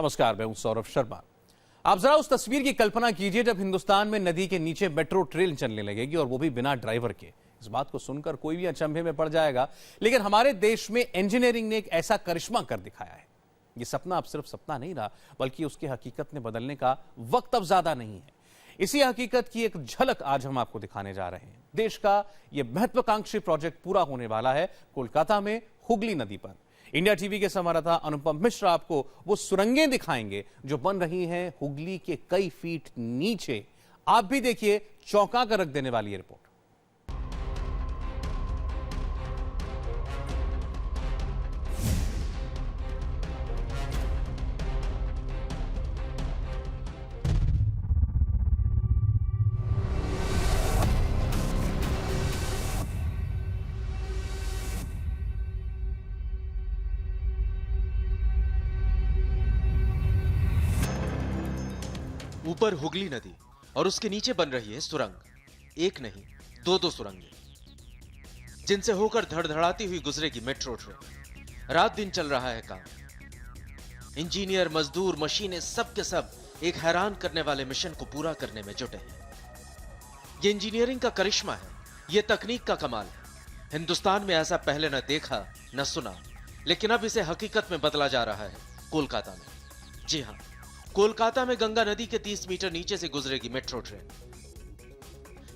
नमस्कार, मैं हूं सौरभ शर्मा। आप जरा उस तस्वीर की कल्पना कीजिए जब हिंदुस्तान में नदी के नीचे मेट्रो ट्रेन चलने लगेगी और वो भी बिना ड्राइवर के। इस बात को सुनकर कोई भी अचंभे में पड़ जाएगा, लेकिन हमारे देश में इंजीनियरिंग ने एक ऐसा करिश्मा कर दिखाया है। ये सपना अब सिर्फ सपना नहीं रहा, बल्कि उसकी हकीकत में बदलने का वक्त अब ज्यादा नहीं है। इसी हकीकत की एक झलक आज हम आपको दिखाने जा रहे हैं। देश का यह महत्वाकांक्षी प्रोजेक्ट पूरा होने वाला है कोलकाता में हुगली नदी पर। इंडिया टीवी के संवाददाता अनुपम मिश्रा आपको वो सुरंगें दिखाएंगे जो बन रही हैं हुगली के कई फीट नीचे। आप भी देखिए, चौंका कर रख देने वाली रिपोर्ट। ऊपर हुगली नदी और उसके नीचे बन रही है सुरंग। एक नहीं, दो सुरंगें, जिनसे होकर धड़धड़ाती हुई गुजरेगी मेट्रो ट्रेन। रात दिन चल रहा है काम। इंजीनियर, मजदूर, मशीनें, सब के सब एक हैरान करने वाले मिशन को पूरा करने में जुटे हैं। ये इंजीनियरिंग का करिश्मा है, ये तकनीक का कमाल है। हिंदुस्तान में ऐसा पहले न देखा न सुना, लेकिन अब इसे हकीकत में बदला जा रहा है कोलकाता में। जी हां, कोलकाता में गंगा नदी के 30 मीटर नीचे से गुजरेगी मेट्रो ट्रेन।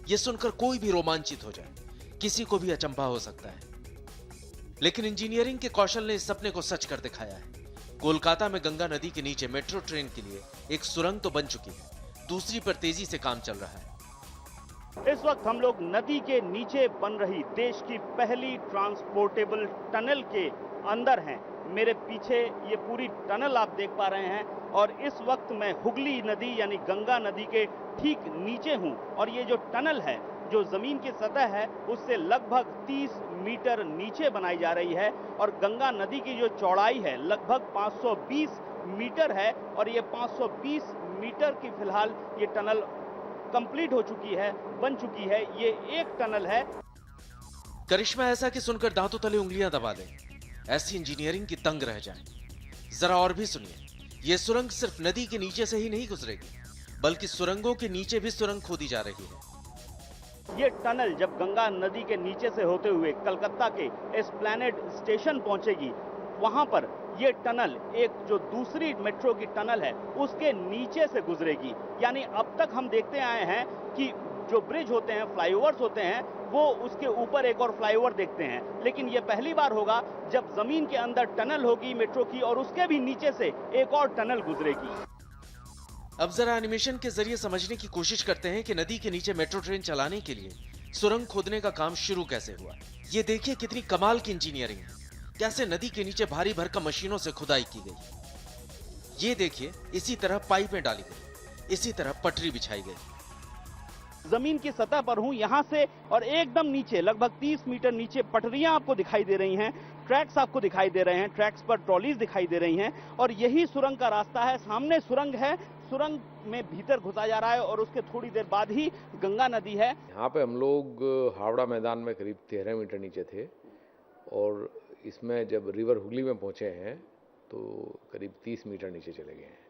यह सुनकर कोई भी रोमांचित हो जाए, किसी को भी अचंभा हो सकता है, लेकिन इंजीनियरिंग के कौशल ने इस सपने को सच कर दिखाया है। कोलकाता में गंगा नदी के नीचे मेट्रो ट्रेन के लिए एक सुरंग तो बन चुकी है, दूसरी पर तेजी से काम चल रहा है। इस वक्त हम लोग नदी के नीचे बन रही देश की पहली ट्रांसपोर्टेबल टनल के अंदर हैं। मेरे पीछे ये पूरी टनल आप देख पा रहे हैं और इस वक्त मैं हुगली नदी यानी गंगा नदी के ठीक नीचे हूं। और ये जो टनल है, जो जमीन की सतह है, उससे लगभग 30 मीटर नीचे बनाई जा रही है और गंगा नदी की जो चौड़ाई है लगभग 520 मीटर है और ये 520 मीटर की फिलहाल ये टनल कंप्लीट हो चुकी है, बन चुकी है। ये एक टनल है। करिश्मा ऐसा कि सुनकर दांतों तले उंगलियां दबा दें, ऐसी इंजीनियरिंग की तंग रह जाए। जरा और भी सुनिए, यह सुरंग सिर्फ नदी के नीचे से ही नहीं गुजरेगी, बल्कि सुरंगों के नीचे भी सुरंग खोदी जा रही है। ये टनल जब गंगा नदी के नीचे से होते हुए कलकत्ता के एस्प्लैनेड स्टेशन पहुंचेगी, वहां पर ये टनल एक जो दूसरी मेट्रो की टनल है उसके नीचे से गुजरेगी। यानी अब तक हम देखते आए हैं कि जो ब्रिज होते हैं, फ्लाईओवर्स होते हैं, वो उसके ऊपर एक और फ्लाईओवर देखते हैं, लेकिन ये पहली बार होगा जब जमीन के अंदर टनल होगी मेट्रो की और उसके भी नीचे से एक और टनल गुजरेगी। अब जरा एनिमेशन के जरिए समझने की कोशिश करते हैं कि नदी के नीचे मेट्रो ट्रेन चलाने के लिए सुरंग खोदने का काम शुरू कैसे हुआ। ये देखिए कितनी कमाल की इंजीनियरिंग है, कैसे नदी के नीचे भारी भरकम मशीनों से खुदाई की गई। ये देखिए, इसी तरह पाइपें डाली गई, इसी तरह पटरी बिछाई गई। जमीन की सतह पर हूं यहां से, और एकदम नीचे लगभग 30 मीटर नीचे पटरियां आपको दिखाई दे रही हैं, ट्रैक्स आपको दिखाई दे रहे हैं, ट्रैक्स पर ट्रॉलीज दिखाई दे रही हैं और यही सुरंग का रास्ता है। सामने सुरंग है, सुरंग में भीतर घुसा जा रहा है और उसके थोड़ी देर बाद ही गंगा नदी है। यहाँ पे हम लोग हावड़ा मैदान में करीब 13 मीटर नीचे थे और इसमें जब रिवर हुगली में पहुंचे हैं तो करीब 30 मीटर नीचे चले गए हैं।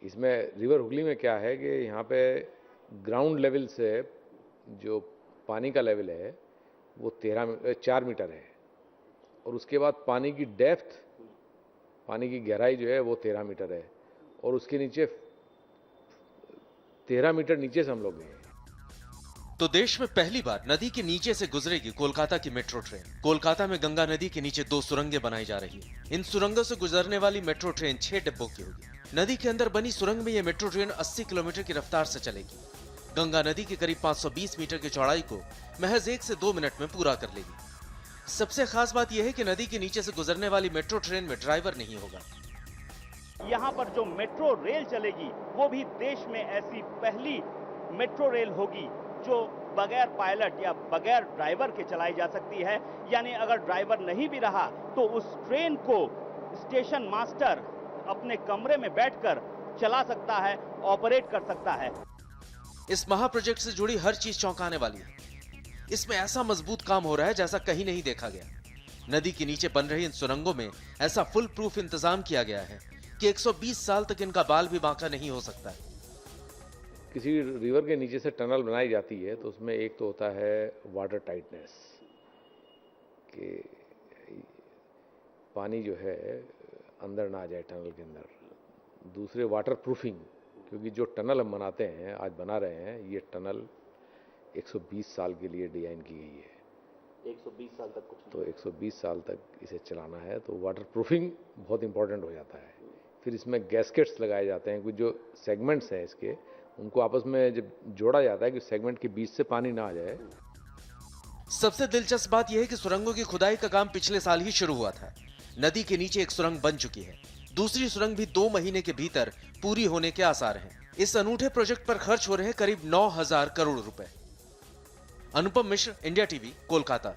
इसमें रिवर हुगली में क्या है कि यहाँ पे ग्राउंड लेवल से जो पानी का लेवल है वो 4 मीटर है और उसके बाद पानी की डेप्थ, पानी की गहराई जो है वो 13 मीटर है और उसके नीचे 13 मीटर नीचे से हम लोग गए। तो देश में पहली बार नदी के नीचे से गुजरेगी कोलकाता की मेट्रो ट्रेन। कोलकाता में गंगा नदी के नीचे 2 सुरंगें बनाई जा रही है। इन सुरंगों से गुजरने वाली मेट्रो ट्रेन 6 डिब्बों की होगी। नदी के अंदर बनी सुरंग में यह मेट्रो ट्रेन 80 किलोमीटर की रफ्तार से चलेगी। गंगा नदी की करीब 520 मीटर की चौड़ाई को महज 1 से 2 मिनट में पूरा कर लेगी। सबसे खास बात यह है कि नदी के नीचे से गुजरने वाली मेट्रो ट्रेन में ड्राइवर नहीं होगा। यहाँ पर जो मेट्रो रेल चलेगी वो भी देश में ऐसी पहली मेट्रो रेल होगी जो बगैर पायलट या बगैर ड्राइवर के चलाई जा सकती है। यानी अगर ड्राइवर नहीं भी रहा तो उस ट्रेन को स्टेशन मास्टर अपने कमरे में बैठकर चला सकता है, ऑपरेट कर सकता है। इस महाप्रोजेक्ट से जुड़ी हर चीज चौंकाने वाली है। इसमें ऐसा मजबूत काम हो रहा है जैसा कहीं नहीं देखा गया। नदी के नीचे बन रही इन सुरंगों में ऐसा फुल प्रूफ इंतजाम किया गया है कि 120 साल तक इनका बाल भी बांका नहीं हो सकता। किसी रिवर के नीचे से टनल बनाई जाती है तो उसमें एक तो होता है वाटर टाइटनेस, कि पानी जो है अंदर ना आ जाए टनल के अंदर। दूसरे वाटर प्रूफिंग, क्योंकि जो टनल हम बनाते हैं, आज बना रहे हैं, ये टनल 120 साल के लिए डिजाइन की गई है। 120 साल तक कुछ तो 120 साल तक इसे चलाना है, तो वाटर प्रूफिंग बहुत इंपॉर्टेंट हो जाता है। फिर इसमें गैस्केट्स लगाए जाते हैं, कुछ जो सेगमेंट्स हैं इसके, उनको आपस में जब जोड़ा जाता है कि सेगमेंट के बीच से पानी ना आ जाए। सबसे दिलचस्प बात यह है कि सुरंगों की खुदाई का काम पिछले साल ही शुरू हुआ था। नदी के नीचे एक सुरंग बन चुकी है, दूसरी सुरंग भी 2 महीने के भीतर पूरी होने के आसार हैं। इस अनूठे प्रोजेक्ट पर खर्च हो रहे हैं करीब 9,000 करोड़ रुपए। Anupam Mishra, India TV, Kolkata.